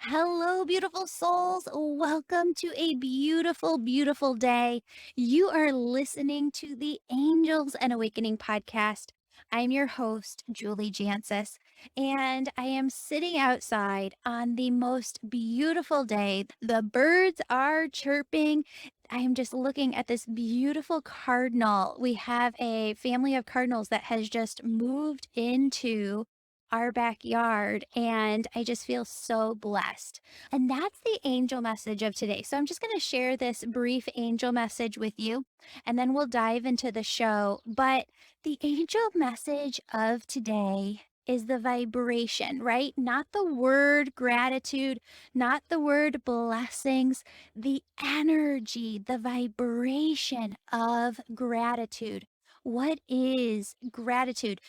Hello, beautiful souls. Welcome to a beautiful, beautiful day. You are listening to the Angels and Awakening podcast. I'm your host, Julie Jancis, and I am sitting outside on the most beautiful day. The birds are chirping. I am just looking at this beautiful cardinal. We have a family of cardinals that has just moved into our backyard, and I just feel so blessed. And that's the angel message of today. So I'm just going to share this brief angel message with you, and then we'll dive into the show. But the angel message of today is the vibration, right? Not the word gratitude, not the word blessings, the energy, the vibration of gratitude. What is gratitude?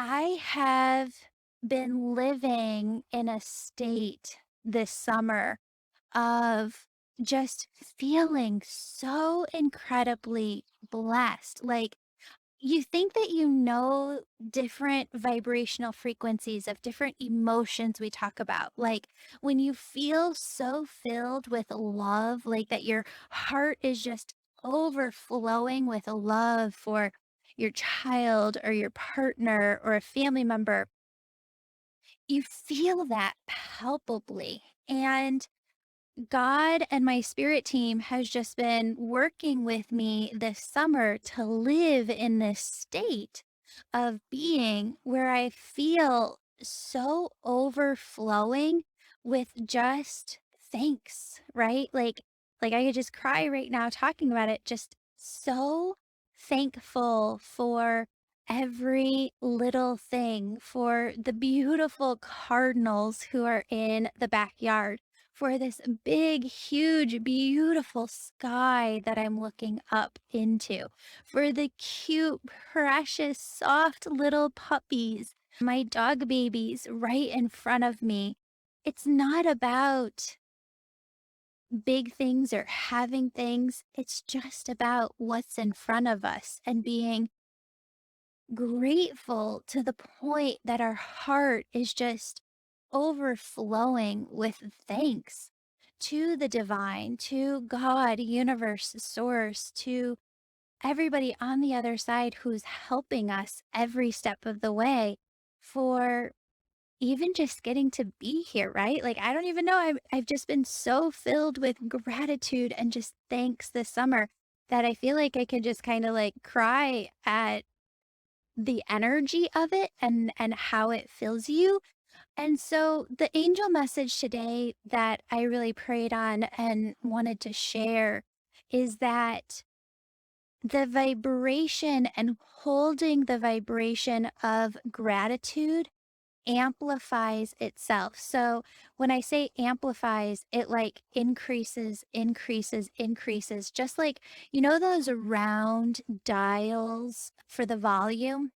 I have been living in a state this summer of just feeling so incredibly blessed. Like, you think that you know different vibrational frequencies of different emotions we talk about. Like, when you feel so filled with love, like that your heart is just overflowing with love for your child or your partner or a family member, you feel that palpably. And God and my spirit team has just been working with me this summer to live in this state of being where I feel so overflowing with just thanks, right? Like I could just cry right now talking about it, just so thankful for every little thing, for the beautiful cardinals who are in the backyard, for this big, huge, beautiful sky that I'm looking up into, for the cute, precious, soft little puppies, my dog babies right in front of me. It's not about big things or having things. It's just about what's in front of us and being grateful to the point that our heart is just overflowing with thanks to the divine, to God, universe, source, to everybody on the other side who's helping us every step of the way for even just getting to be here, right? Like, I don't even know. I've just been so filled with gratitude and just thanks this summer that I feel like I could just kind of like cry at the energy of it and how it fills you. And so the angel message today that I really prayed on and wanted to share is that the vibration and holding the vibration of gratitude amplifies itself. So when I say amplifies, it like increases, increases, increases, just like, you know, those round dials for the volume?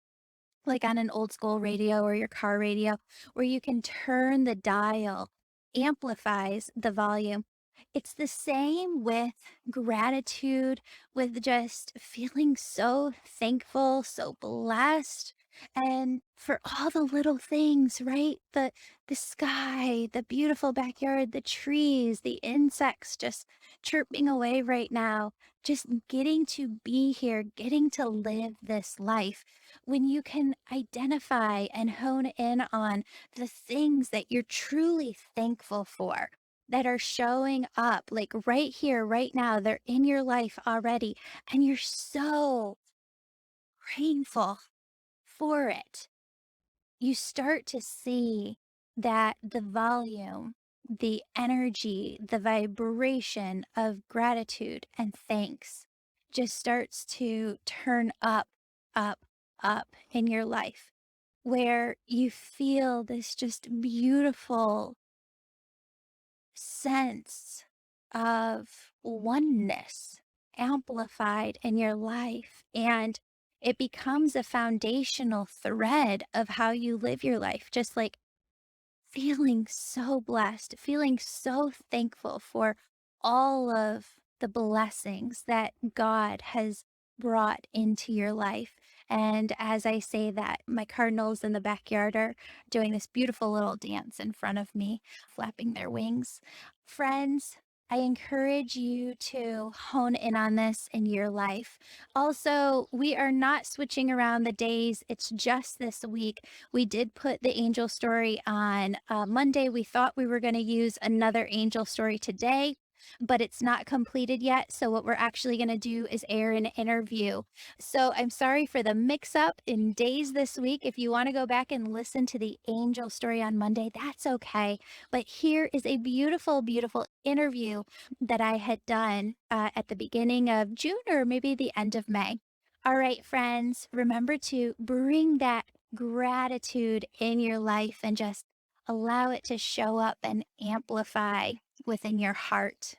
Like on an old school radio or your car radio, where you can turn the dial, amplifies the volume. It's the same with gratitude, with just feeling so thankful, so blessed, and for all the little things, right? The sky, the beautiful backyard, the trees, the insects just chirping away right now, just getting to be here, getting to live this life. When you can identify and hone in on the things that you're truly thankful for that are showing up like right here, right now, they're in your life already, and you're so grateful for it, you start to see that the volume, the energy, the vibration of gratitude and thanks just starts to turn up, up, up in your life, where you feel this just beautiful sense of oneness amplified in your life. And it becomes a foundational thread of how you live your life, just like feeling so blessed, feeling so thankful for all of the blessings that God has brought into your life And as I say that, my cardinals in the backyard are doing this beautiful little dance in front of me, flapping their wings. Friends, I encourage you to hone in on this in your life. Also, we are not switching around the days. It's just this week. We did put the angel story on Monday. We thought we were going to use another angel story today, but it's not completed yet. So, what we're actually going to do is air an interview. So, I'm sorry for the mix up in days this week. If you want to go back and listen to the angel story on Monday, that's okay. But here is a beautiful, beautiful interview that I had done at the beginning of June or maybe the end of May. All right, friends, remember to bring that gratitude in your life and just allow it to show up and amplify within your heart.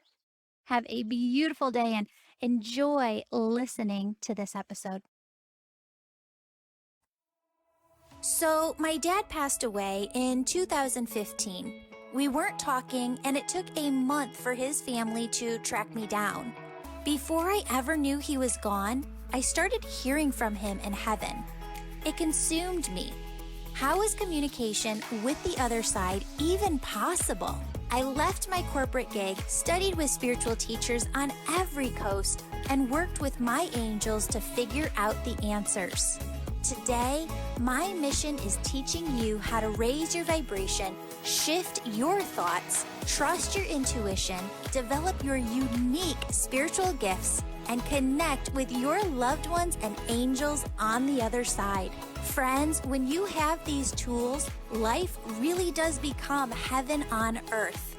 Have a beautiful day and enjoy listening to this episode. So, my dad passed away in 2015. We weren't talking, and it took a month for his family to track me down. Before I ever knew he was gone, I started hearing from him in heaven. It consumed me. How is communication with the other side even possible? I left my corporate gig, studied with spiritual teachers on every coast, and worked with my angels to figure out the answers. Today, my mission is teaching you how to raise your vibration, shift your thoughts, trust your intuition, develop your unique spiritual gifts, and connect with your loved ones and angels on the other side. Friends, when you have these tools, life really does become heaven on earth.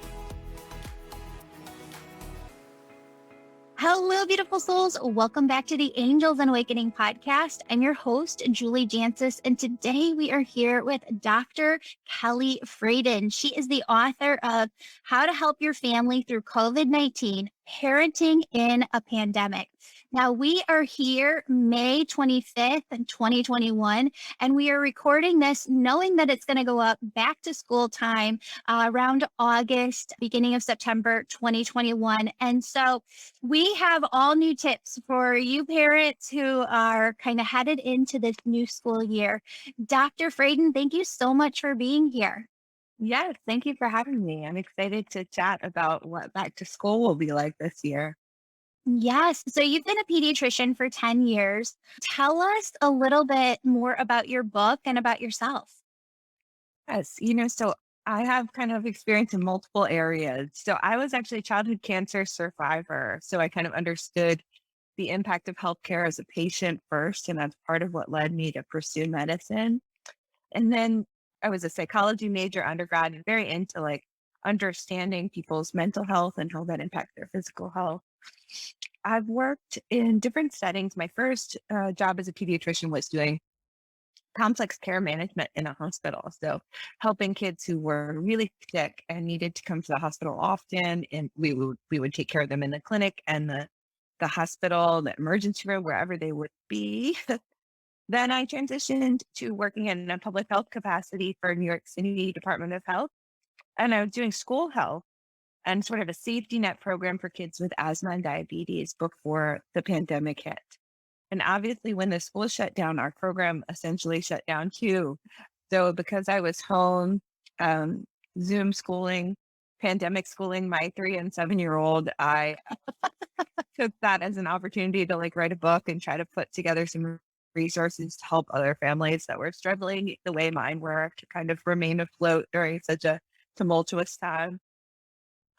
Hello, beautiful souls. Welcome back to the Angels and Awakening podcast. I'm your host, Julie Jancis, and today we are here with Dr. Kelly Fradin. She is the author of How to Help Your Family Through COVID-19, Parenting in a Pandemic. Now, we are here May 25th, 2021, and we are recording this knowing that it's going to go up back to school time around August, beginning of September 2021. And so we have all new tips for you parents who are kind of headed into this new school year. Dr. Fradin, thank you so much for being here. Yes, thank you for having me. I'm excited to chat about what back to school will be like this year. Yes. So you've been a pediatrician for 10 years. Tell us a little bit more about your book and about yourself. Yes, so I have kind of experience in multiple areas. So I was actually a childhood cancer survivor. So I kind of understood the impact of healthcare as a patient first, and that's part of what led me to pursue medicine. And then I was a psychology major undergrad and very into like understanding people's mental health and how that impacts their physical health. I've worked in different settings. My first job as a pediatrician was doing complex care management in a hospital. So helping kids who were really sick and needed to come to the hospital often. And we would take care of them in the clinic and the hospital, the emergency room, wherever they would be. Then I transitioned to working in a public health capacity for New York City Department of Health. And I was doing school health and sort of a safety net program for kids with asthma and diabetes before the pandemic hit. And obviously, when the school shut down, our program essentially shut down too. So, because I was home, um, Zoom schooling, pandemic schooling my 3 and 7-year-old, I took that as an opportunity to like write a book and try to put together some resources to help other families that were struggling the way mine were to kind of remain afloat during such a tumultuous time.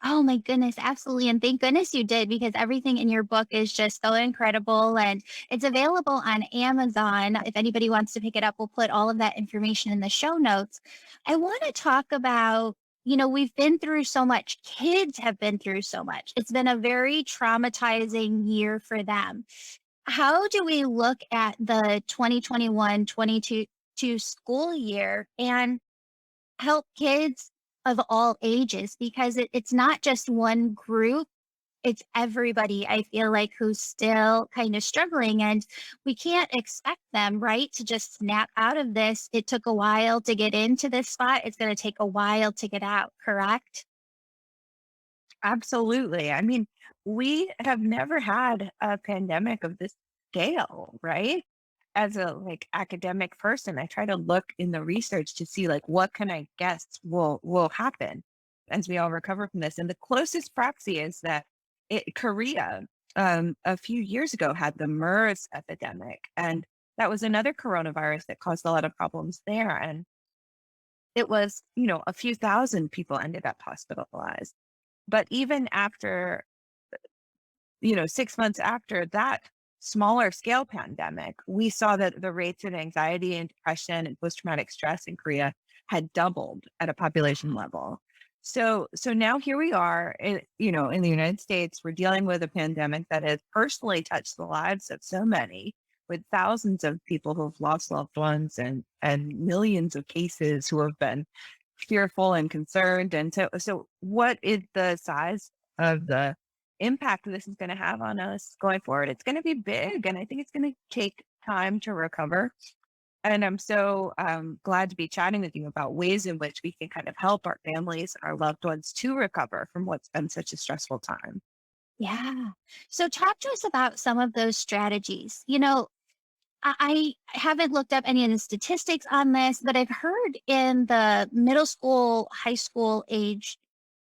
Oh my goodness, absolutely. And thank goodness you did because everything in your book is just so incredible and it's available on Amazon. If anybody wants to pick it up, we'll put all of that information in the show notes. I want to talk about, we've been through so much. Kids have been through so much. It's been a very traumatizing year for them. How do we look at the 2021-22 school year and help kids of all ages because it's not just one group, it's everybody I feel like who's still kind of struggling and we can't expect them, right, to just snap out of this. It took a while to get into this spot. It's going to take a while to get out, correct? Absolutely. I mean, we have never had a pandemic of this scale, right? as a like academic person, I try to look in the research to see like what can I guess will happen as we all recover from this. And the closest proxy is that Korea a few years ago had the MERS epidemic, and that was another coronavirus that caused a lot of problems there. And it was, a few thousand people ended up hospitalized. But even after 6 months after that smaller scale pandemic, we saw that the rates of anxiety and depression and post-traumatic stress in Korea had doubled at a population level. So now here we are in the United States, we're dealing with a pandemic that has personally touched the lives of so many, with thousands of people who've lost loved ones and millions of cases who have been fearful and concerned. And so what is the size of the impact this is going to have on us going forward? It's going to be big, and I think it's going to take time to recover. And I'm so glad to be chatting with you about ways in which we can kind of help our families and our loved ones to recover from what's been such a stressful time. Yeah. So talk to us about some of those strategies. I haven't looked up any of the statistics on this, but I've heard in the middle school, high school age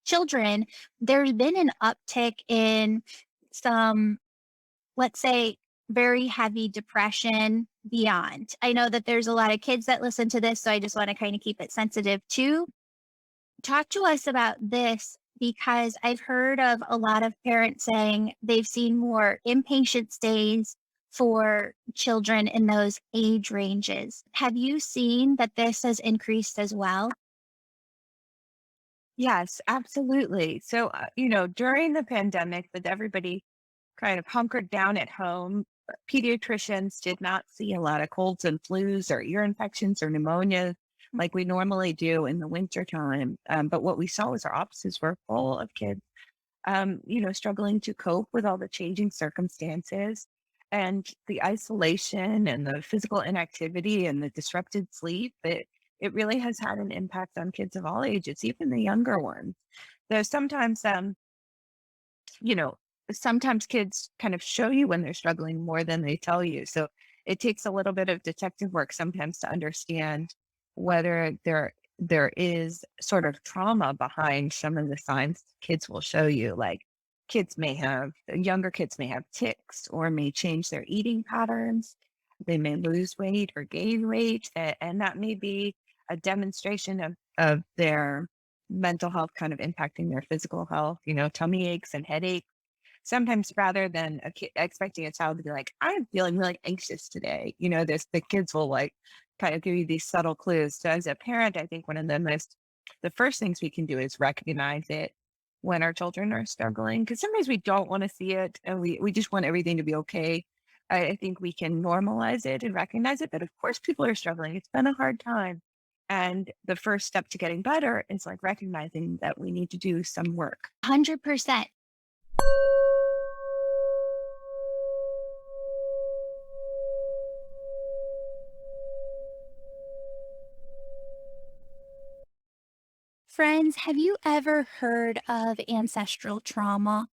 children, there's been an uptick in some, let's say, very heavy depression beyond. I know that there's a lot of kids that listen to this, so I just want to kind of keep it sensitive too. Talk to us about this because I've heard of a lot of parents saying they've seen more inpatient stays for children in those age ranges. Have you seen that this has increased as well? Yes, absolutely. So, during the pandemic, with everybody kind of hunkered down at home, pediatricians did not see a lot of colds and flus or ear infections or pneumonia like we normally do in the winter time. But what we saw was our offices were full of kids, struggling to cope with all the changing circumstances and the isolation and the physical inactivity and the disrupted sleep. It really has had an impact on kids of all ages, even the younger ones. There's sometimes you know, sometimes kids kind of show you when they're struggling more than they tell you. So it takes a little bit of detective work sometimes to understand whether there is sort of trauma behind some of the signs kids will show you. Like younger kids may have tics or may change their eating patterns. They may lose weight or gain weight, and that may be a demonstration of their mental health kind of impacting their physical health, tummy aches and headaches. Sometimes rather than expecting a child to be like, I'm feeling really anxious today, the kids will like kind of give you these subtle clues. So as a parent, I think one of the first things we can do is recognize it when our children are struggling, because sometimes we don't want to see it and we just want everything to be okay. I think we can normalize it and recognize it, but of course people are struggling. It's been a hard time. And the first step to getting better is like recognizing that we need to do some work. 100%. Friends, have you ever heard of ancestral trauma?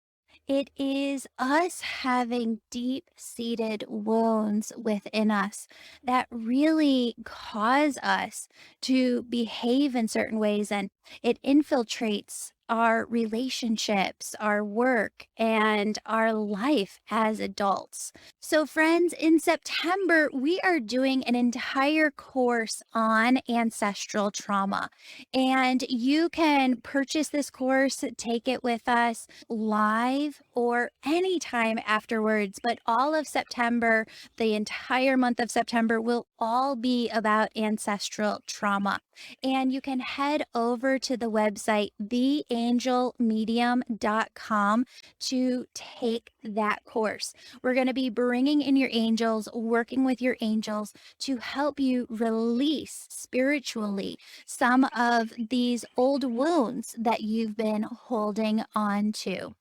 It is us having deep seated wounds within us that really cause us to behave in certain ways, and it infiltrates our relationships, our work, and our life as adults. So, friends, in September, we are doing an entire course on ancestral trauma, and you can purchase this course, take it with us live or anytime afterwards. But all of September, the entire month of September, will all be about ancestral trauma. And you can head over to the website, theangelmedium.com, to take that course. We're going to be bringing in your angels, working with your angels to help you release spiritually some of these old wounds that you've been holding on to.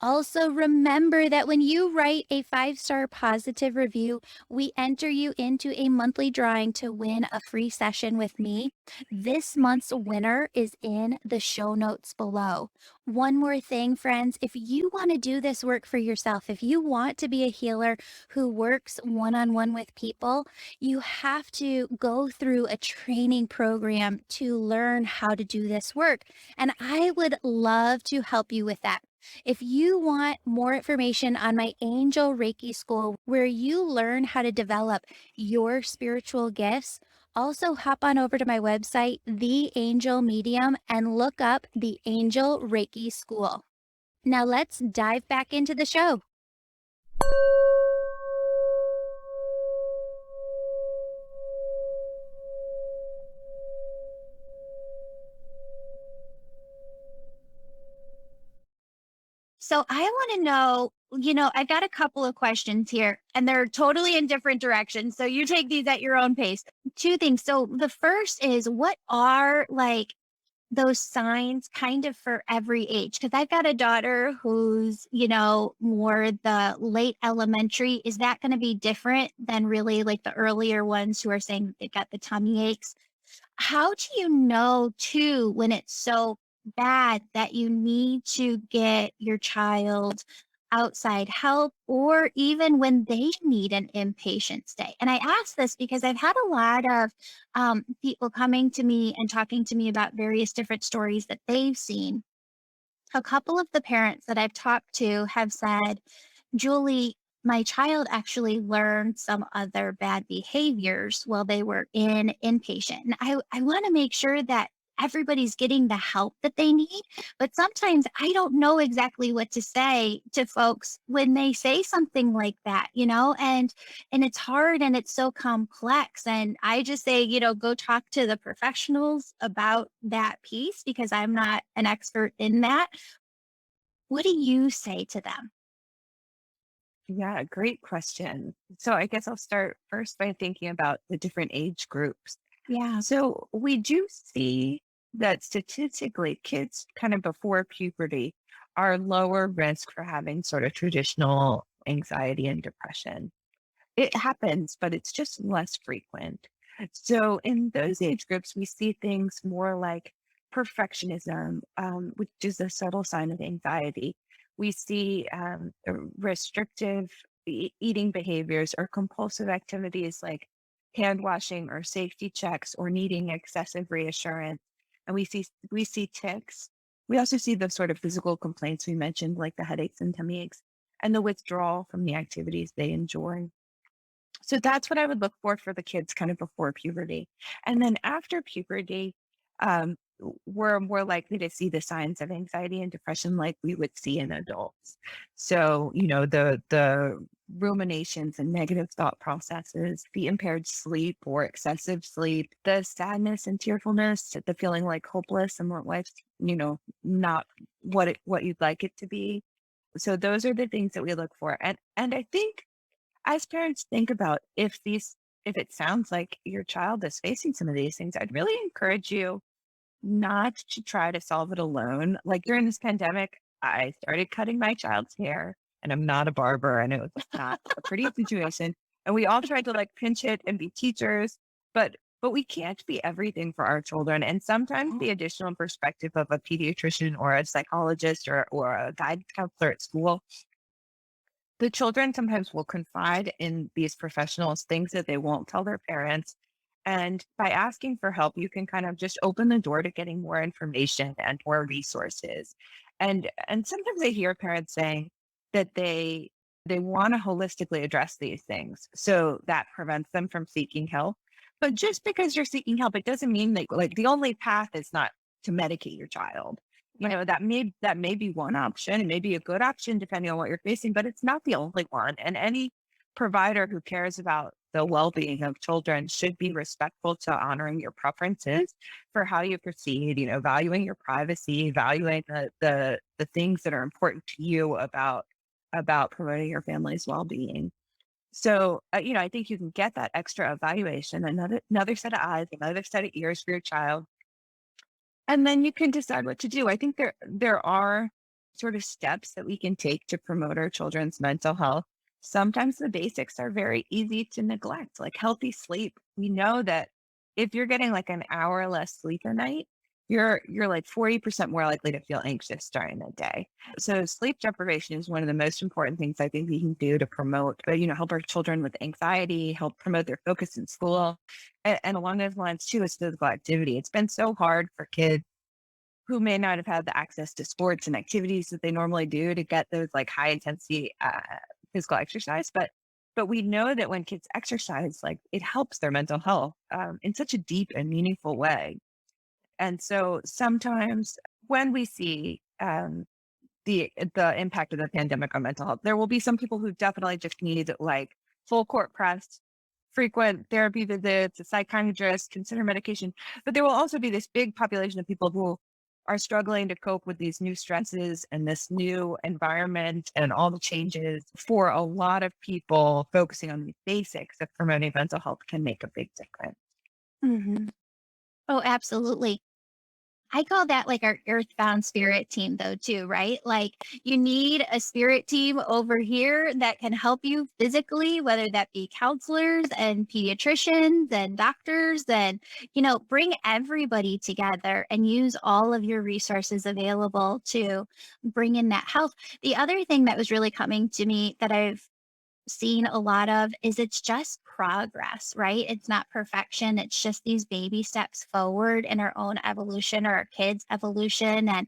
Also, remember that when you write a 5-star positive review, we enter you into a monthly drawing to win a free session with me. This month's winner is in the show notes below. One more thing, friends, if you want to do this work for yourself, if you want to be a healer who works one on one with people, you have to go through a training program to learn how to do this work. And I would love to help you with that. If you want more information on my Angel Reiki School, where you learn how to develop your spiritual gifts, also hop on over to my website, The Angel Medium, and look up the Angel Reiki School. Now let's dive back into the show. So I want to know, I got a couple of questions here and they're totally in different directions. So you take these at your own pace. Two things. So the first is, what are like those signs kind of for every age? Because I've got a daughter who's, more the late elementary. Is that going to be different than really like the earlier ones who are saying they've got the tummy aches? How do you know too when it's so bad that you need to get your child outside help, or even when they need an inpatient stay? And I ask this because I've had a lot of people coming to me and talking to me about various different stories that they've seen. A couple of the parents that I've talked to have said, Julie, my child actually learned some other bad behaviors while they were in inpatient. And I want to make sure that everybody's getting the help that they need. But sometimes I don't know exactly what to say to folks when they say something like that, and it's hard and it's so complex. And I just say, go talk to the professionals about that piece because I'm not an expert in that. What do you say to them? Yeah, great question. So I guess I'll start first by thinking about the different age groups. Yeah. So we do see that statistically, kids kind of before puberty are lower risk for having sort of traditional anxiety and depression. It happens, but it's just less frequent. So in those age groups, we see things more like perfectionism, which is a subtle sign of anxiety. We see restrictive eating behaviors or compulsive activities like hand washing or safety checks or needing excessive reassurance. And we see tics. We also see the sort of physical complaints we mentioned, like the headaches and tummy aches, and the withdrawal from the activities they enjoy. So that's what I would look for the kids kind of before puberty. And then after puberty, we're more likely to see the signs of anxiety and depression like we would see in adults. So, the ruminations and negative thought processes, the impaired sleep or excessive sleep, the sadness and tearfulness, the feeling like hopeless and what life's, not what you'd like it to be. So those are the things that we look for. And I think as parents think about if it sounds like your child is facing some of these things, I'd really encourage you not to try to solve it alone. Like during this pandemic, I started cutting my child's hair, and I'm not a barber, and it was not a pretty situation. And we all tried to like pinch it and be teachers, but we can't be everything for our children. And sometimes the additional perspective of a pediatrician or a psychologist or a guidance counselor at school, the children sometimes will confide in these professionals things that they won't tell their parents. And by asking for help, you can kind of just open the door to getting more information and more resources. And sometimes I hear parents saying that they want to holistically address these things. So that prevents them from seeking help. But just because you're seeking help, it doesn't mean that like the only path is not to medicate your child. That may be one option. It may be a good option depending on what you're facing, but it's not the only one. And any provider who cares about the well-being of children should be respectful to honoring your preferences for how you proceed, valuing your privacy, valuing the things that are important to you about promoting your family's well-being. So, I think you can get that extra evaluation, another set of eyes, another set of ears for your child, and then you can decide what to do. I think there are sort of steps that we can take to promote our children's mental health, sometimes the basics are very easy to neglect, like healthy sleep. We know that if you're getting like an hour less sleep a night, you're like 40% more likely to feel anxious during the day. So sleep deprivation is one of the most important things I think we can do to promote, help our children with anxiety, help promote their focus in school. And along those lines too is physical activity. It's been so hard for kids who may not have had the access to sports and activities that they normally do to get those like high intensity physical exercise. But we know that when kids exercise, like it helps their mental health in such a deep and meaningful way. And so sometimes when we see the impact of the pandemic on mental health, there will be some people who definitely just need like full court press, frequent therapy visits, a psychiatrist, consider medication. But there will also be this big population of people who are struggling to cope with these new stresses and this new environment and all the changes. For a lot of people, focusing on the basics of promoting mental health can make a big difference. Hmm. Oh, absolutely. I call that like our earthbound spirit team though too, right? Like you need a spirit team over here that can help you physically, whether that be counselors and pediatricians and doctors and bring everybody together and use all of your resources available to bring in that health. The other thing that was really coming to me that I've seen a lot of is it's just progress, right? It's not perfection. It's just these baby steps forward in our own evolution or our kids' evolution. And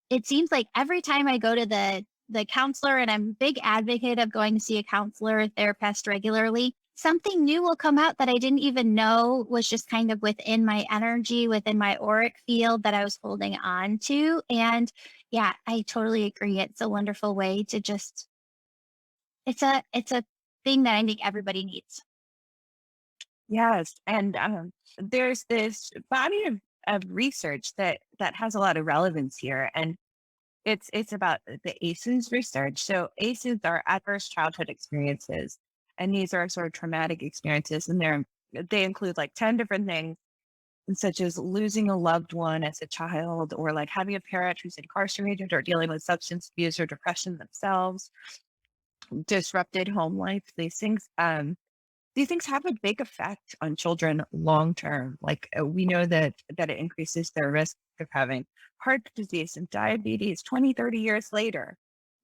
it seems like every time I go to the counselor, and I'm a big advocate of going to see a counselor or therapist regularly, something new will come out that I didn't even know was just kind of within my energy, within my auric field that I was holding on to. And yeah, I totally agree. It's a wonderful way to just it's a thing that I think everybody needs. Yes, and there's this body of research that has a lot of relevance here, and it's about the ACEs research. So ACEs are adverse childhood experiences, and these are sort of traumatic experiences, and they include like 10 different things, such as losing a loved one as a child, or like having a parent who's incarcerated or dealing with substance abuse or depression themselves, disrupted home life. These things have a big effect on children long term. Like we know that it increases their risk of having heart disease and diabetes 20, 30 years later.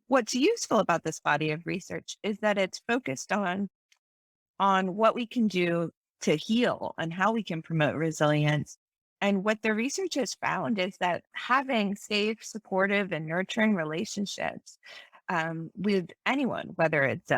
What's useful about this body of research is that it's focused on what we can do to heal and how we can promote resilience. And what the research has found is that having safe, supportive, and nurturing relationships with anyone, whether it's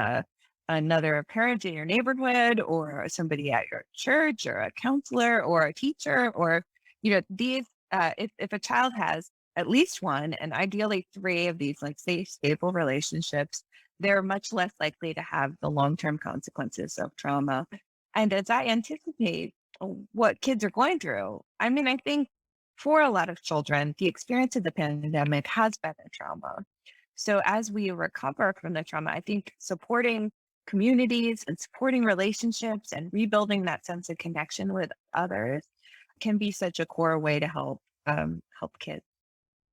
another parent in your neighborhood or somebody at your church or a counselor or a teacher, or, if a child has at least one and ideally three of these like safe, stable relationships, they're much less likely to have the long-term consequences of trauma. And as I anticipate what kids are going through, I mean, I think for a lot of children, the experience of the pandemic has been a trauma. So as we recover from the trauma, I think supporting communities and supporting relationships and rebuilding that sense of connection with others can be such a core way to help kids.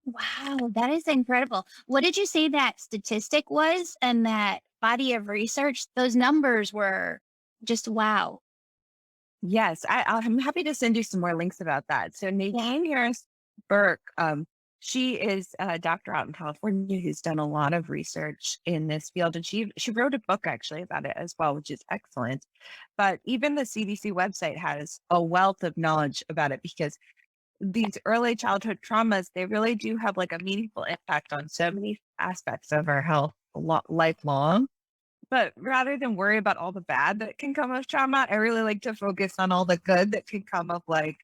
Wow, that is incredible. What did you say that statistic was and that body of research? Those numbers were just wow. Yes, I'm happy to send you some more links about that. So Yeah. Nadine Harris Burke, she is a doctor out in California who's done a lot of research in this field, and she wrote a book actually about it as well, which is excellent. But even the CDC website has a wealth of knowledge about it because these early childhood traumas, they really do have like a meaningful impact on so many aspects of our health lifelong. But rather than worry about all the bad that can come of trauma, I really like to focus on all the good that can come of like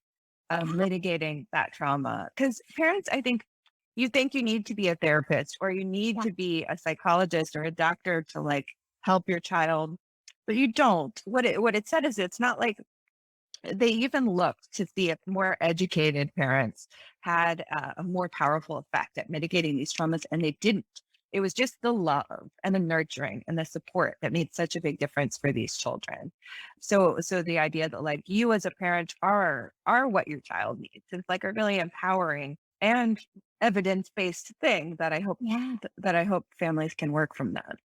mitigating that trauma. Because parents, I think you need to be a therapist or you need Yeah. to be a psychologist or a doctor to like help your child, but you don't. What it said is it's not like they even looked to see if more educated parents had a more powerful effect at mitigating these traumas, and they didn't. It was just the love and the nurturing and the support that made such a big difference for these children. So the idea that like you as a parent are what your child needs is like a really empowering and evidence-based thing that Yeah. I hope families can work from that.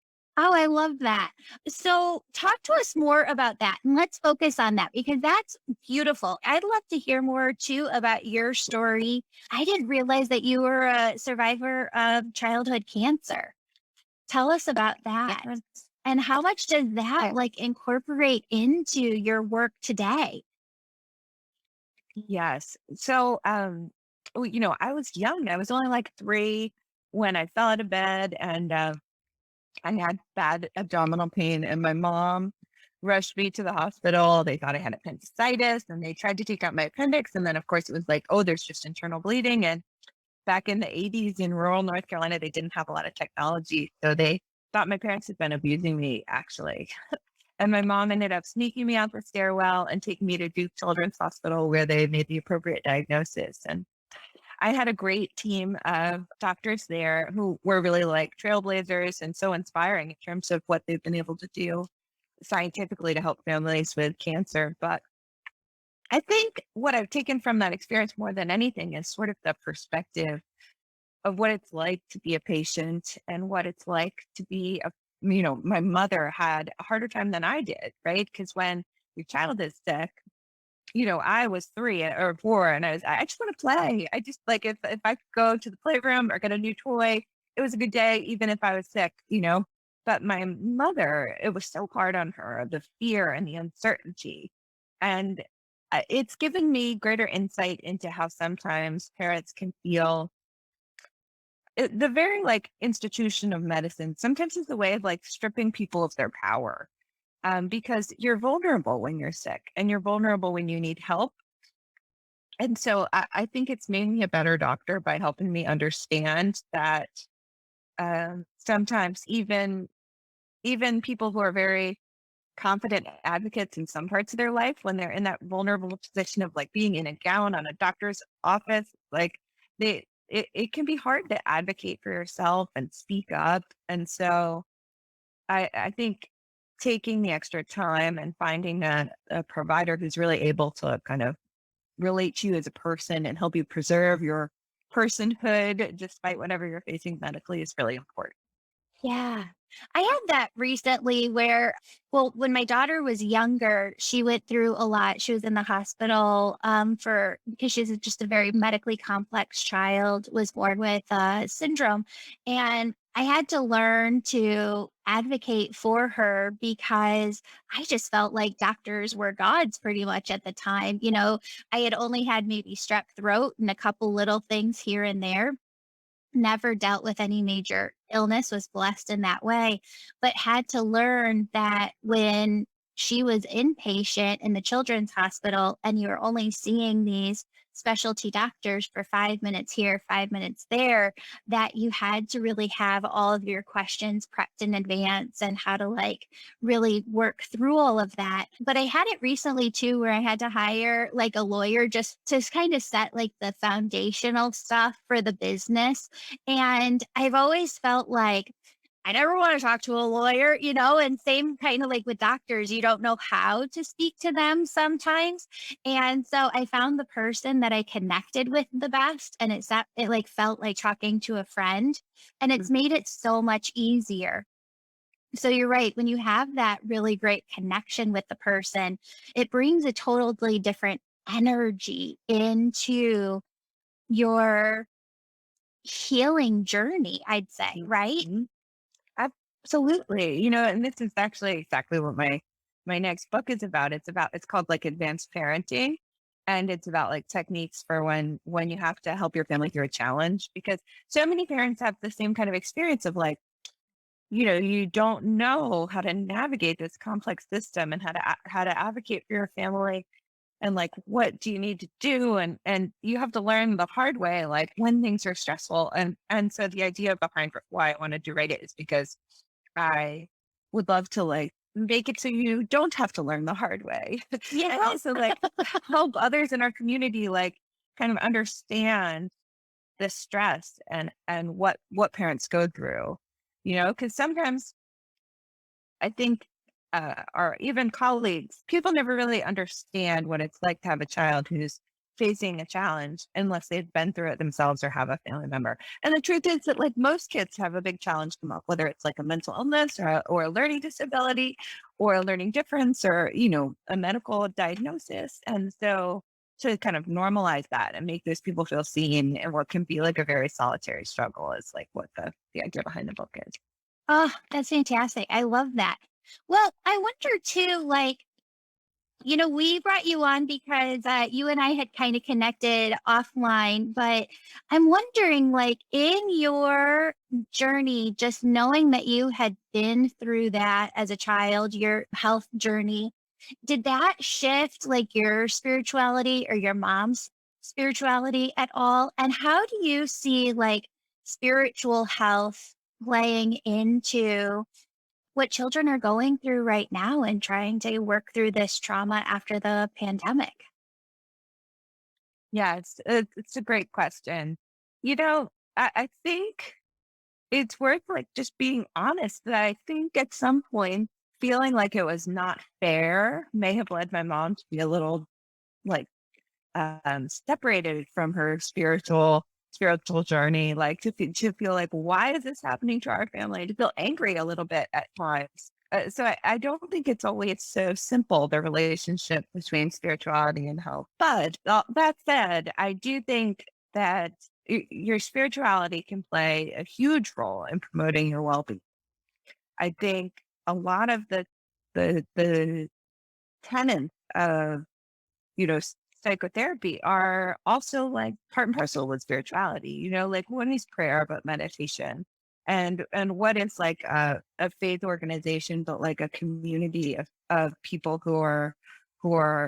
Oh, I love that. So, talk to us more about that and let's focus on that because that's beautiful. I'd love to hear more too about your story. I didn't realize that you were a survivor of childhood cancer. Tell us about that. Yes. And how much does that I like incorporate into your work today? Yes. So, I was young. I was only like 3 when I fell out of bed, and I had bad abdominal pain, and my mom rushed me to the hospital. They thought I had appendicitis, and they tried to take out my appendix. And then, of course, it was like, oh, there's just internal bleeding. And back in the 80s in rural North Carolina, they didn't have a lot of technology. So they thought my parents had been abusing me, actually. And my mom ended up sneaking me out the stairwell and taking me to Duke Children's Hospital where they made the appropriate diagnosis. And I had a great team of doctors there who were really like trailblazers and so inspiring in terms of what they've been able to do scientifically to help families with cancer. But I think what I've taken from that experience more than anything is sort of the perspective of what it's like to be a patient and what it's like to be my mother had a harder time than I did, right? Because when your child is sick, I was 3 or 4 and I just want to play. I just like if I could go to the playroom or get a new toy, it was a good day, even if I was sick. But my mother, it was so hard on her, the fear and the uncertainty. And it's given me greater insight into how sometimes parents can feel the very like institution of medicine sometimes is a way of like stripping people of their power because you're vulnerable when you're sick and you're vulnerable when you need help. And so I think it's made me a better doctor by helping me understand that sometimes even people who are very confident advocates in some parts of their life, when they're in that vulnerable position of like being in a gown on a doctor's office, like it can be hard to advocate for yourself and speak up. And so I think taking the extra time and finding a provider who's really able to kind of relate to you as a person and help you preserve your personhood despite whatever you're facing medically is really important. Yeah. I had that recently where, well, when my daughter was younger, she went through a lot. She was in the hospital for because she's just a very medically complex child, was born with syndrome. And I had to learn to advocate for her because I just felt like doctors were gods pretty much at the time. I had only had maybe strep throat and a couple little things here and there, never dealt with any major illness, was blessed in that way, but had to learn that when she was inpatient in the children's hospital and you were only seeing these specialty doctors for 5 minutes here, 5 minutes there, that you had to really have all of your questions prepped in advance and how to like really work through all of that. But I had it recently too, where I had to hire like a lawyer just to kind of set like the foundational stuff for the business. And I've always felt like I never want to talk to a lawyer, and same kind of like with doctors, you don't know how to speak to them sometimes. And so I found the person that I connected with the best and it like felt like talking to a friend, and it's made it so much easier. So you're right, when you have that really great connection with the person, it brings a totally different energy into your healing journey, I'd say, right? Mhm. Absolutely. And this is actually exactly what my next book is about. It's called like advanced parenting. And it's about like techniques for when you have to help your family through a challenge because so many parents have the same kind of experience of like, you don't know how to navigate this complex system and how to advocate for your family and like what do you need to do and you have to learn the hard way like when things are stressful and so the idea behind why I wanted to write it is because I would love to like make it so you don't have to learn the hard way and Yes. also like help others in our community like kind of understand the stress and what parents go through, because sometimes I think, or even colleagues, people never really understand what it's like to have a child who's facing a challenge unless they've been through it themselves or have a family member. And the truth is that like most kids have a big challenge come up, whether it's like a mental illness or a learning disability or a learning difference or, a medical diagnosis. And so to kind of normalize that and make those people feel seen and what can be like a very solitary struggle is like what the idea behind the book is. Oh, that's fantastic. I love that. Well, I wonder too, like, we brought you on because you and I had kind of connected offline, but I'm wondering, like, in your journey, just knowing that you had been through that as a child, your health journey, did that shift like your spirituality or your mom's spirituality at all? And how do you see like spiritual health playing into what children are going through right now and trying to work through this trauma after the pandemic? Yeah, it's a great question. I think it's worth like just being honest that I think at some point feeling like it was not fair may have led my mom to be a little like separated from her spiritual journey, like to feel like why is this happening to our family? To feel angry a little bit at times. So I don't think it's always so simple the relationship between spirituality and health. But that said, I do think that your spirituality can play a huge role in promoting your well-being. I think a lot of the tenets of psychotherapy are also like part and parcel with spirituality. Like what is prayer but meditation, and what is like a faith organization, but like a community of people who are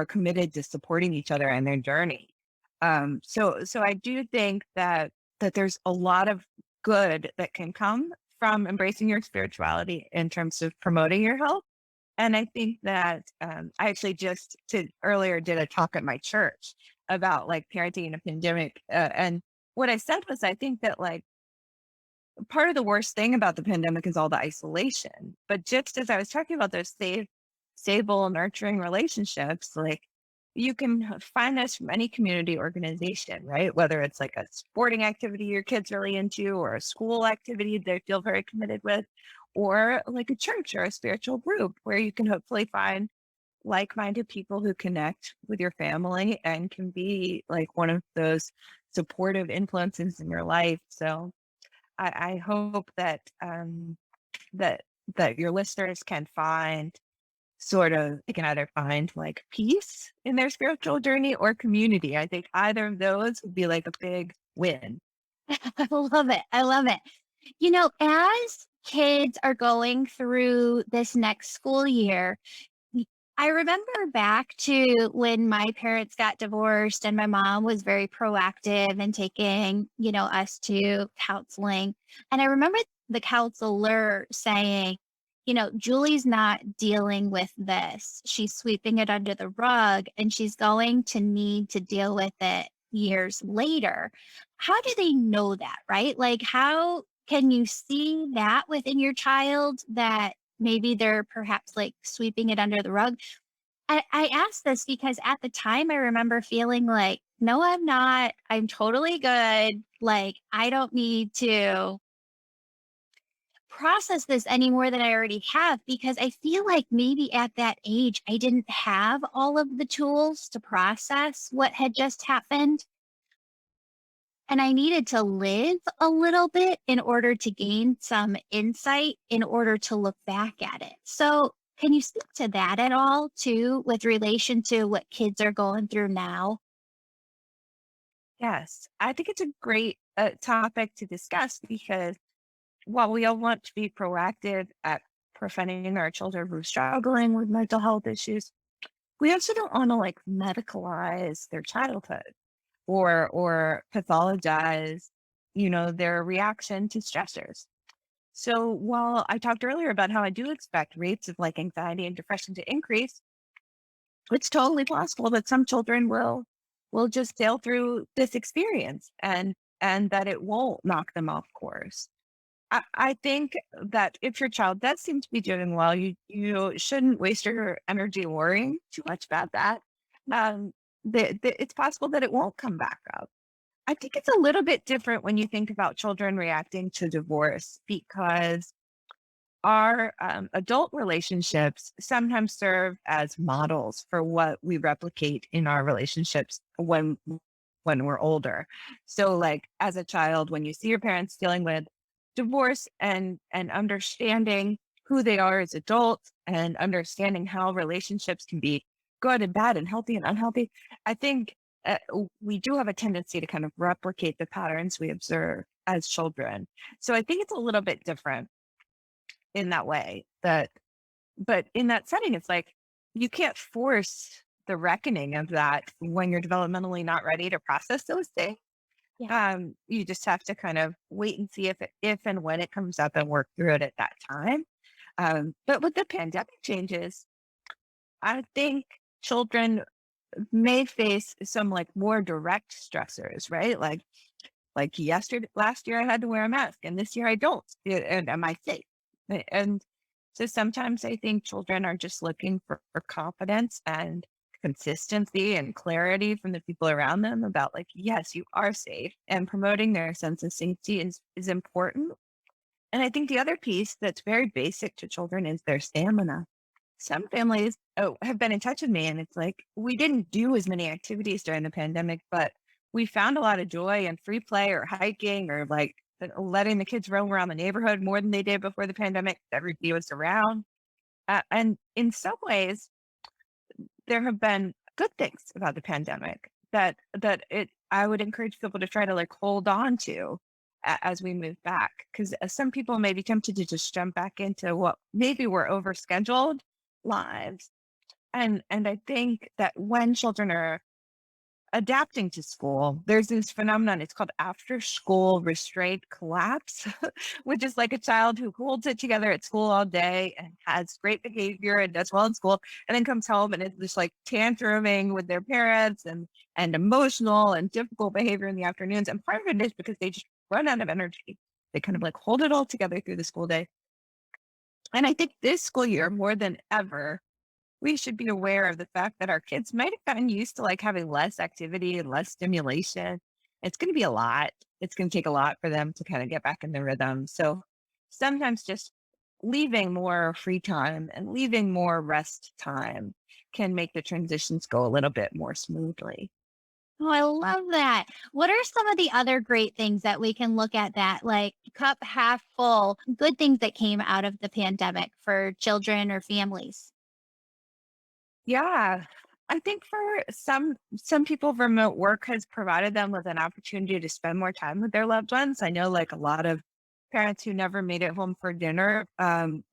committed to supporting each other in their journey. So I do think that there's a lot of good that can come from embracing your spirituality in terms of promoting your health. And I think that I actually just earlier did a talk at my church about like parenting in a pandemic. And what I said was, I think that like part of the worst thing about the pandemic is all the isolation. But just as I was talking about those stable, nurturing relationships, like you can find this from any community organization, right? Whether it's like a sporting activity your kids really into, or a school activity they feel very committed with, or like a church or a spiritual group where you can hopefully find like-minded people who connect with your family and can be like one of those supportive influences in your life. So I hope that that your listeners can find they can either find like peace in their spiritual journey or community. I think either of those would be like a big win. I love it. I love it. As kids are going through this next school year, Y I remember back to when my parents got divorced and my mom was very proactive in taking, us to counseling. And I remember the counselor saying, "Julie's not dealing with this. She's sweeping it under the rug and she's going to need to deal with it years later." How do they know that, right? Like, how can you see that within your child that maybe they're perhaps like sweeping it under the rug? I asked this because at the time I remember feeling like, no, I'm not. I'm totally good. Like, I don't need to process this any more than I already have because I feel like maybe at that age, I didn't have all of the tools to process what had just happened. And I needed to live a little bit in order to gain some insight in order to look back at it. So, can you speak to that at all, too, with relation to what kids are going through now? Yes, I think it's a great topic to discuss because while we all want to be proactive at preventing our children from struggling with mental health issues, we also don't want to like medicalize their childhood or pathologize, their reaction to stressors. So while I talked earlier about how I do expect rates of like anxiety and depression to increase, it's totally possible that some children will just sail through this experience and that it won't knock them off course. I think that if your child does seem to be doing well, you shouldn't waste your energy worrying too much about that. Um, it's possible that it won't come back up. I think it's a little bit different when you think about children reacting to divorce because our adult relationships sometimes serve as models for what we replicate in our relationships when we're older. So like as a child, when you see your parents dealing with divorce and understanding who they are as adults and understanding how relationships can be good and bad and healthy and unhealthy, I think we do have a tendency to kind of replicate the patterns we observe as children. So I think it's a little bit different in that way. But in that setting, it's like you can't force the reckoning of that when you're developmentally not ready to process those things. Yeah. You just have to kind of wait and see if and when it comes up and work through it at that time. But with the pandemic changes, I think children may face some like more direct stressors, right? Like last year I had to wear a mask and this year I don't. And am I safe? And so sometimes I think children are just looking for confidence and consistency and clarity from the people around them about like, yes, you are safe, and promoting their sense of safety is important. And I think the other piece that's very basic to children is their stamina. Some families have been in touch with me, and it's like we didn't do as many activities during the pandemic, but we found a lot of joy in free play or hiking or like letting the kids roam around the neighborhood more than they did before the pandemic. Everybody was around. And in some ways, there have been good things about the pandemic that it I would encourage people to try to like hold on to as we move back, because some people may be tempted to just jump back into what maybe were overscheduled lives. And I think that when children are adapting to school, there's this phenomenon, it's called after school restraint collapse, which is like a child who holds it together at school all day and has great behavior and does well in school, and then comes home and is just like tantruming with their parents and emotional and difficult behavior in the afternoons. And part of it is because they just run out of energy. They kind of like hold it all together through the school day. And I think this school year, more than ever, we should be aware of the fact that our kids might have gotten used to like having less activity and less stimulation. It's going to be a lot. It's going to take a lot for them to kind of get back in the rhythm. So sometimes just leaving more free time and leaving more rest time can make the transitions go a little bit more smoothly. Oh, I love that. What are some of the other great things that we can look at that, like cup half full, good things that came out of the pandemic for children or families? Yeah. I think for some people, remote work has provided them with an opportunity to spend more time with their loved ones. I know like a lot of parents who never made it home for dinner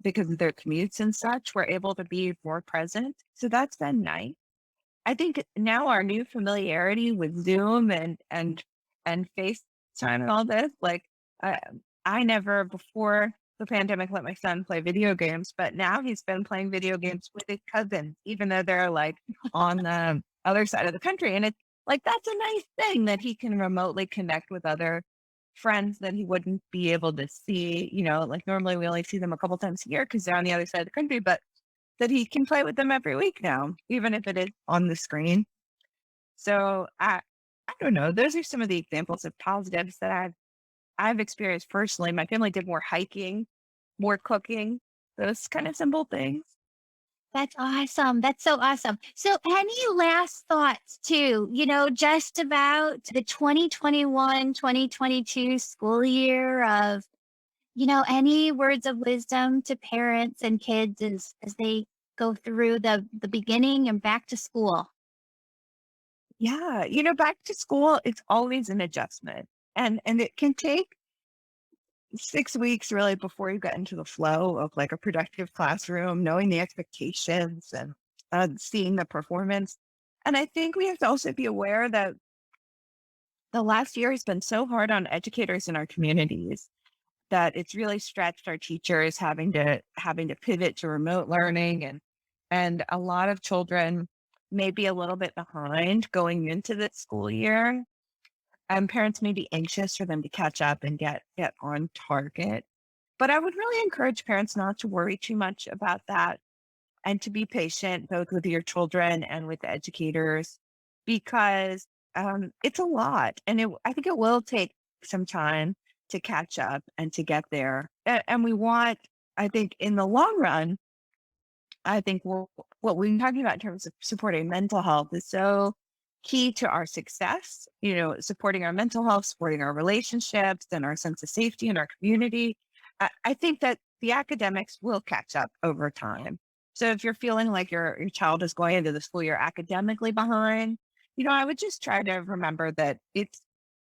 because of their commutes and such were able to be more present. So that's been nice. I think now our new familiarity with Zoom and FaceTime and all this, like I I never before the pandemic let my son play video games, but now he's been playing video games with his cousins, even though they're like on the other side of the country. And it's like that's a nice thing that he can remotely connect with other friends that he wouldn't be able to see. Like normally we only see them a couple times a year because they're on the other side of the country, but that he can play with them every week now, even if it is on the screen. So I don't know. Those are some of the examples of positives that I've experienced personally. My family did more hiking, more cooking, those kind of simple things. That's awesome. That's so awesome. So, any last thoughts too, just about the 2021-2022 school year of, any words of wisdom to parents and kids as they go through the beginning and back to school? Yeah, back to school, it's always an adjustment. And it can take 6 weeks really before you get into the flow of like a productive classroom, knowing the expectations and seeing the performance. And I think we have to also be aware that the last year has been so hard on educators in our communities that it's really stretched our teachers having to pivot to remote learning, and a lot of children may be a little bit behind going into the school year, and parents may be anxious for them to catch up and get on target. But I would really encourage parents not to worry too much about that and to be patient both with your children and with the educators, because it's a lot. And I think it will take some time to catch up and to get there. And we want, I think, in the long run, I think what we're talking about in terms of supporting mental health is so key to our success, supporting our mental health, supporting our relationships and our sense of safety in our community. I think that the academics will catch up over time. So if you're feeling like your child is going into the school year academically behind, I would just try to remember that it's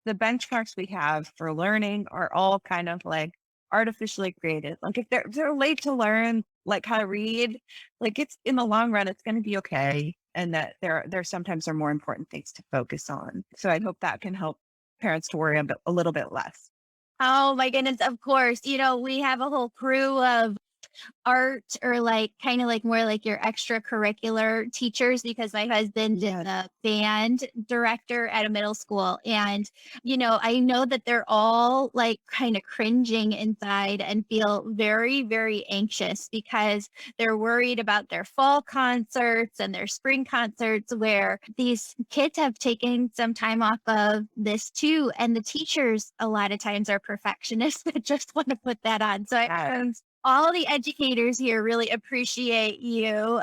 the benchmarks we have for learning are all kind of like artificially created. Like if they're late to learn like how to read, like it's in the long run, it's going to be okay. And that there sometimes are more important things to focus on. So I hope that can help parents to worry a little bit less. Oh my goodness, of course. We have a whole crew of art or like kind of like more like your extracurricular teachers because my husband is Yes. a band director at a middle school. And, I know that they're all like kind of cringing inside and feel very, very anxious because they're worried about their fall concerts and their spring concerts where these kids have taken some time off of this too. And the teachers, a lot of times, are perfectionists that just want to put that on. So Yes. all the educators here really appreciate you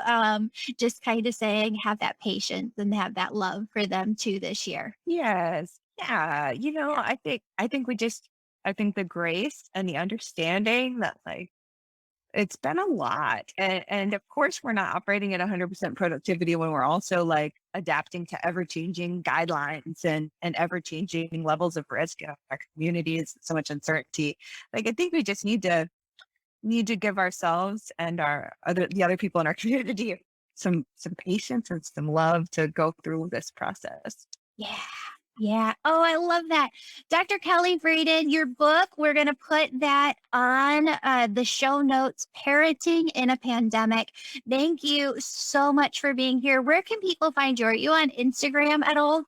just kind of saying have that patience and have that love for them too this year. Yes. Yeah. I think the grace and the understanding that like it's been a lot. And of course, we're not operating at 100% productivity when we're also like adapting to ever changing guidelines and ever changing levels of risk in our communities, so much uncertainty. Like, I think we just need to give ourselves and the other people in our community some patience and some love to go through this process. Yeah. Yeah. Oh, I love that. Dr. Kelly Fradin, your book, we're going to put that on the show notes, Parenting in a Pandemic. Thank you so much for being here. Where can people find you? Are you on Instagram at all?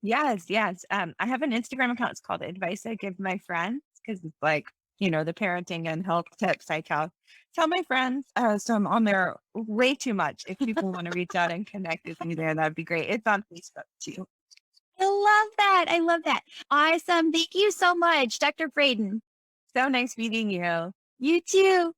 Yes, yes. I have an Instagram account. It's called Advice I Give My Friends because it's like, the parenting and health tips I tell my friends. So I'm on there way too much. If people want to reach out and connect with me there, that'd be great. It's on Facebook too. I love that. I love that. Awesome. Thank you so much, Dr. Fradin. So nice meeting you. You too.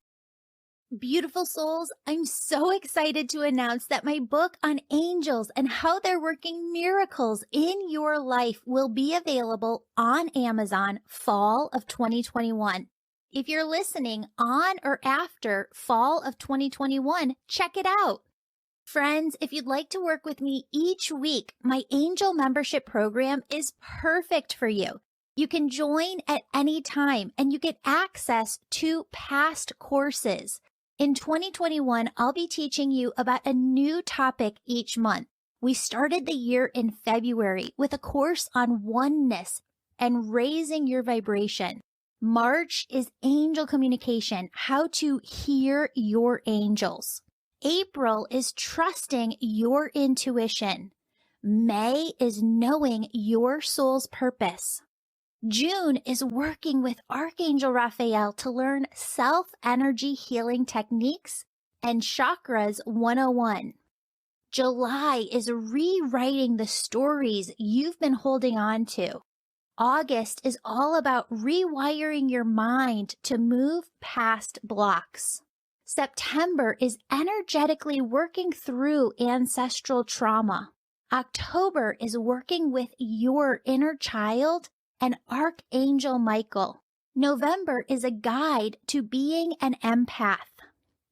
Beautiful souls, I'm so excited to announce that my book on angels and how they're working miracles in your life will be available on Amazon fall of 2021. If you're listening on or after fall of 2021, check it out. Friends, if you'd like to work with me each week, my angel membership program is perfect for you. You can join at any time and you get access to past courses. In 2021, I'll be teaching you about a new topic each month. We started the year in February with a course on oneness and raising your vibration. March is angel communication, how to hear your angels. April is trusting your intuition. May is knowing your soul's purpose. June is working with Archangel Raphael to learn self-energy healing techniques and Chakras 101. July is rewriting the stories you've been holding on to. August is all about rewiring your mind to move past blocks. September is energetically working through ancestral trauma. October is working with your inner child and Archangel Michael. November is a guide to being an empath.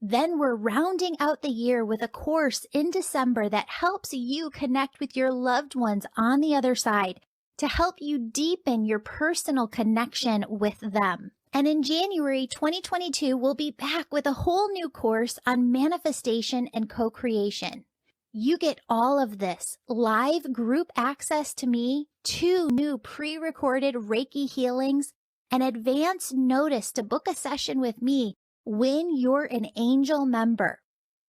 Then we're rounding out the year with a course in December that helps you connect with your loved ones on the other side to help you deepen your personal connection with them. And in January 2022, we'll be back with a whole new course on manifestation and co-creation. You get all of this live group access to me, 2 new pre-recorded Reiki healings, and advance notice to book a session with me when you're an angel member.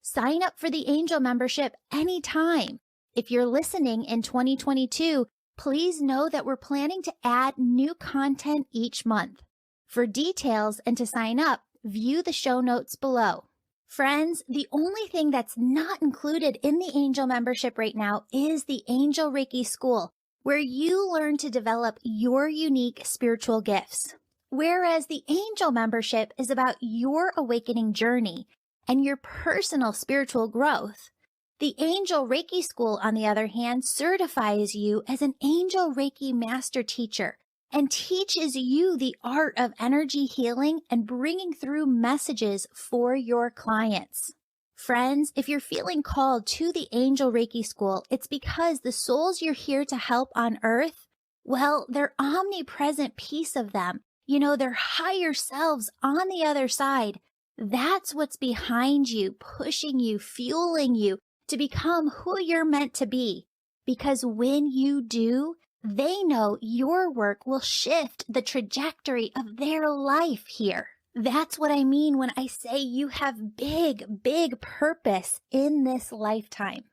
Sign up for the angel membership anytime. If you're listening in 2022, please know that we're planning to add new content each month. For details and to sign up, view the show notes below. Friends, the only thing that's not included in the Angel membership right now is the Angel Reiki School, where you learn to develop your unique spiritual gifts. Whereas the Angel membership is about your awakening journey and your personal spiritual growth. The Angel Reiki School, on the other hand, certifies you as an Angel Reiki Master Teacher and teaches you the art of energy healing and bringing through messages for your clients. Friends, if you're feeling called to the Angel Reiki School, it's because the souls you're here to help on earth, well, their omnipresent piece of them, their higher selves on the other side, that's what's behind you, pushing you, fueling you to become who you're meant to be. Because when you do, they know your work will shift the trajectory of their life here. That's what I mean when I say you have big, big purpose in this lifetime.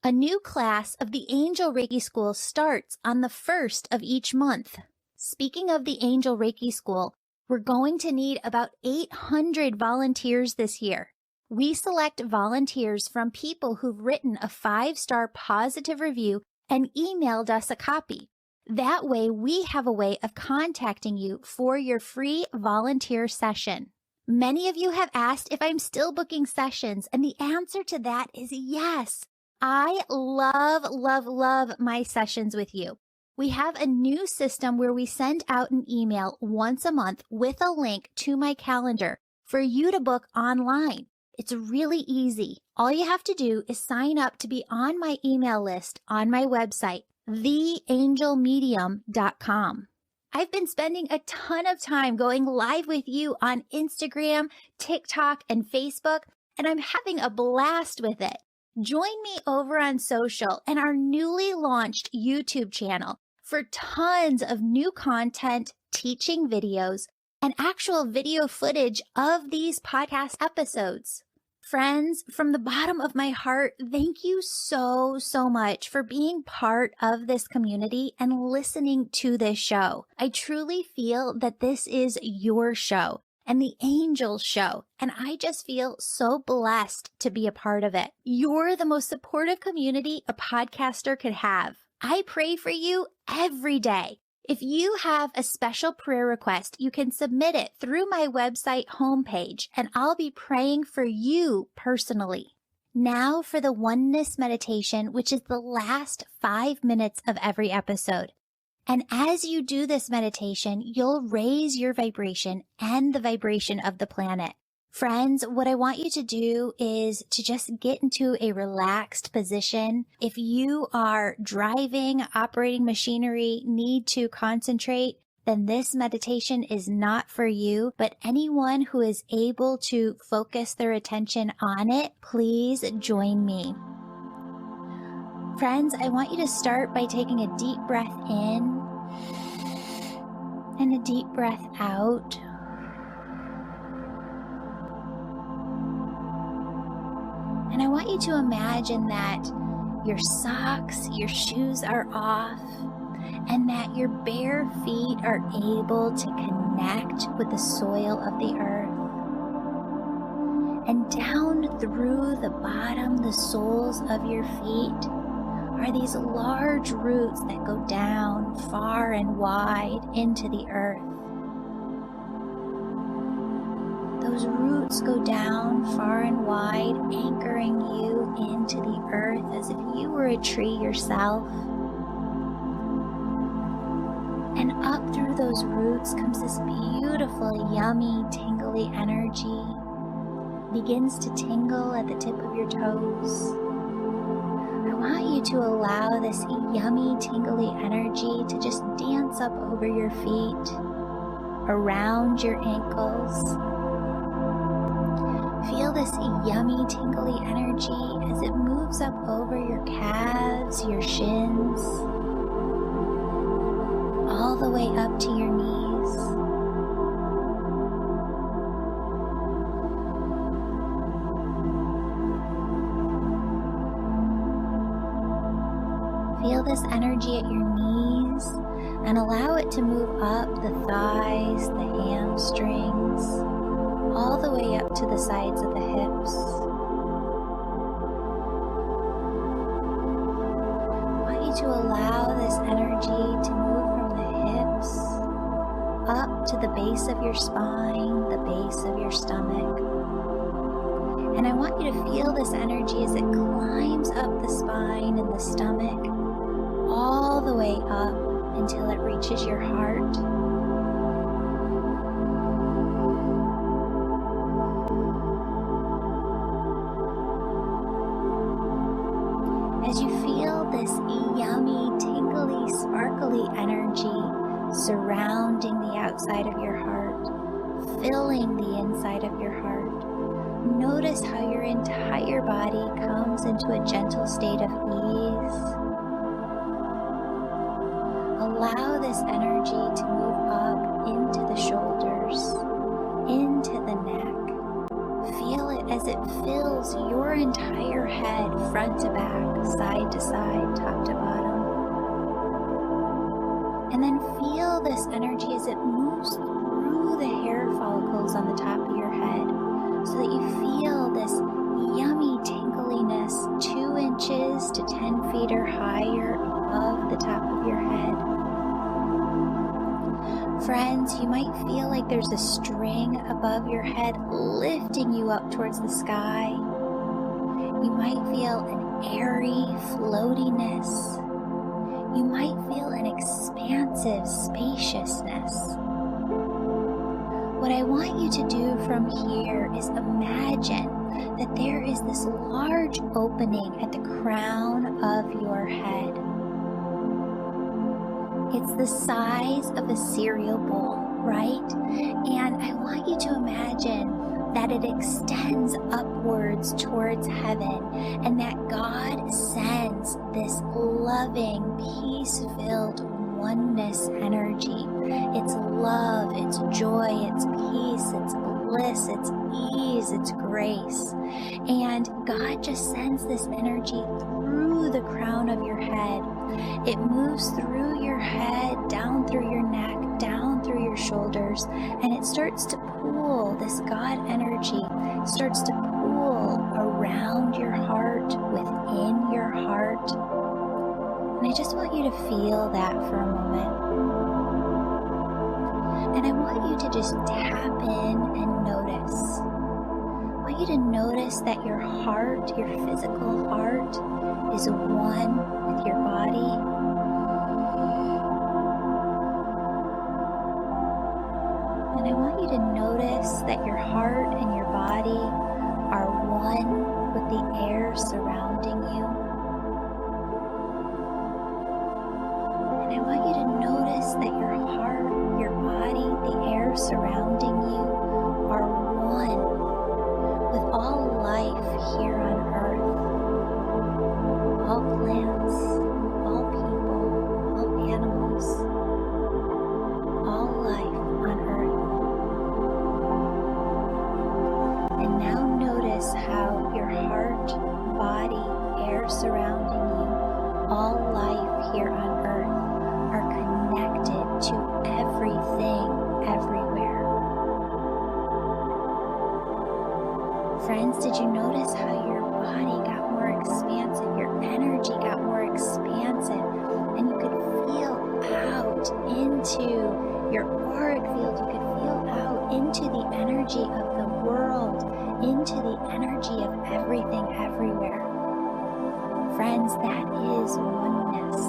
A new class of the Angel Reiki School starts on the 1st of each month. Speaking of the Angel Reiki School, we're going to need about 800 volunteers this year. We select volunteers from people who've written a 5-star positive review and emailed us a copy. That way, we have a way of contacting you for your free volunteer session. Many of you have asked if I'm still booking sessions, and the answer to that is yes. I love, love, love my sessions with you. We have a new system where we send out an email once a month with a link to my calendar for you to book online. It's really easy. All you have to do is sign up to be on my email list on my website, theangelmedium.com. I've been spending a ton of time going live with you on Instagram, TikTok, and Facebook, and I'm having a blast with it. Join me over on social and our newly launched YouTube channel for tons of new content, teaching videos, and actual video footage of these podcast episodes. Friends, from the bottom of my heart, thank you so, so much for being part of this community and listening to this show. I truly feel that this is your show and the Angel Show, and I just feel so blessed to be a part of it. You're the most supportive community a podcaster could have. I pray for you every day. If you have a special prayer request, you can submit it through my website homepage, and I'll be praying for you personally. Now for the oneness meditation, which is the last 5 minutes of every episode. And as you do this meditation, you'll raise your vibration and the vibration of the planet. Friends, what I want you to do is to just get into a relaxed position. If you are driving, operating machinery, need to concentrate, then this meditation is not for you. But anyone who is able to focus their attention on it, please join me. Friends, I want you to start by taking a deep breath in and a deep breath out. And I want you to imagine that your socks, your shoes are off, and that your bare feet are able to connect with the soil of the earth. And down through the bottom, the soles of your feet, are these large roots that go down far and wide into the earth. Those roots go down far and wide, anchoring you into the earth as if you were a tree yourself. And up through those roots comes this beautiful, yummy, tingly energy. Begins to tingle at the tip of your toes. I want you to allow this yummy, tingly energy to just dance up over your feet, around your ankles. Feel this yummy, tingly energy as it moves up over your calves, your shins, all the way up to your knees. Feel this energy at your knees and allow it to move up the thighs, the hamstrings, all the way up to the sides of the hips. I want you to allow this energy to move from the hips up to the base of your spine, the base of your stomach. And I want you to feel this energy as it climbs up the spine and the stomach, all the way up until it reaches your heart. As you feel this yummy, tingly, sparkly energy surrounding the outside of your heart, filling the inside of your heart, notice how your entire body comes into a gentle state of ease. Allow this energy to move up into the shoulders, into the neck. Feel it as it fills your entire head, front to back, side to side, top to bottom. And then feel this energy as it moves through the hair follicles on the top of your head, so that you feel this yummy tingliness 2 inches to 10 feet or higher above the top of your head. Friends, you might feel like there's a string above your head lifting you up towards the sky. You might feel an airy floatiness. You might feel an expansive spaciousness. What I want you to do from here is imagine that there is this large opening at the crown of your head. It's the size of a cereal bowl, right? And I want you to imagine that it extends upwards towards heaven, and that God sends this loving, peace-filled oneness energy. It's love, it's joy, it's peace, it's bliss, it's ease, it's grace. And God just sends this energy through the crown of your head. It moves through your head, down through your neck, down through your shoulders, and it starts to pool. This God energy starts to pool around your heart, within your heart. And I just want you to feel that for a moment. And I want you to just tap in and notice. I want you to notice that your heart, your physical heart, is one with your body. And I want you to notice that your heart and your body are one with the air surrounding you. And I want you to notice that your heart, your body, the air surrounding you are one with all life here on earth. All plants, all people, all animals, all life on earth. And now notice how your heart, body, air surrounding you, all life here on earth are connected to everything, everywhere. Friends, did you notice how your body got more expansive, your energy got more expansive, and you could feel out into your auric field, you could feel out into the energy of the world, into the energy of everything, everywhere. Friends, that is oneness,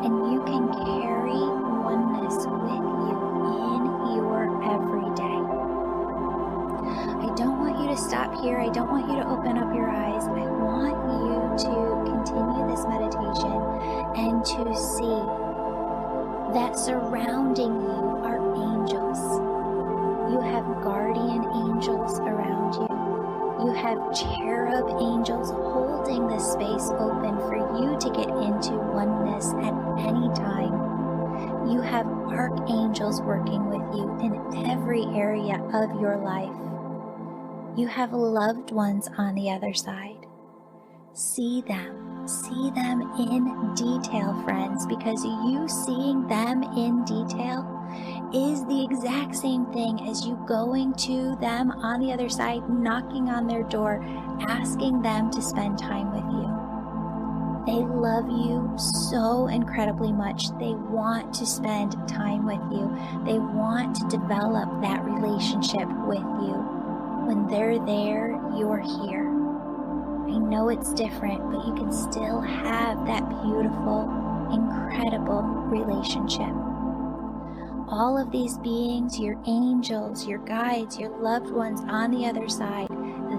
and you can carry oneness with you in your everyday. I don't want you to stop here. I don't want you to open up your eyes. I want you to continue this meditation and to see that surrounding you are angels. You have guardian angels around you. You have cherub angels holding this space open for you to get into oneness at any time. You have archangels working with you in every area of your life. You have loved ones on the other side. See them in detail, friends, because you seeing them in detail is the exact same thing as you going to them on the other side, knocking on their door, asking them to spend time with you. They love you so incredibly much. They want to spend time with you. They want to develop that relationship with you. When they're there, you're here. I know it's different, but you can still have that beautiful, incredible relationship. All of these beings, your angels, your guides, your loved ones on the other side,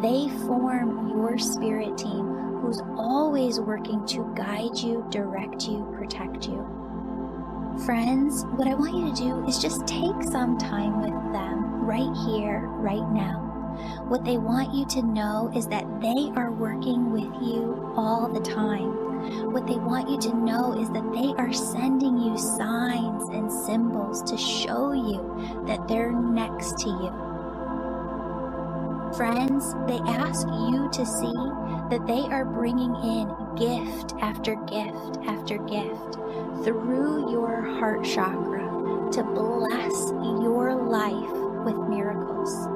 they form your spirit team who's always working to guide you, direct you, protect you. Friends, what I want you to do is just take some time with them right here, right now. What they want you to know is that they are working with you all the time. What they want you to know is that they are sending you signs and symbols to show you that they're next to you. Friends, they ask you to see that they are bringing in gift after gift after gift through your heart chakra to bless your life with miracles.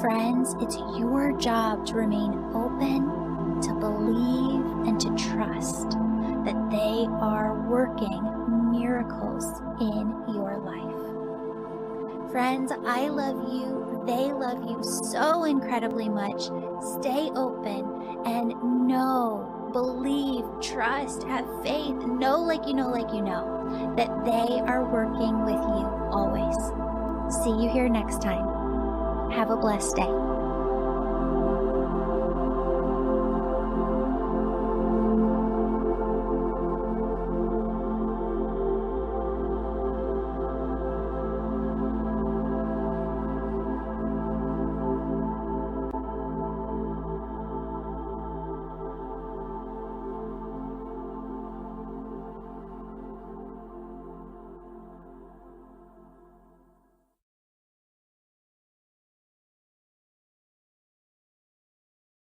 Friends, it's your job to remain open, to believe, and to trust that they are working miracles in your life. Friends, I love you. They love you so incredibly much. Stay open and know, believe, trust, have faith, know like you know, that they are working with you always. See you here next time. Have a blessed day.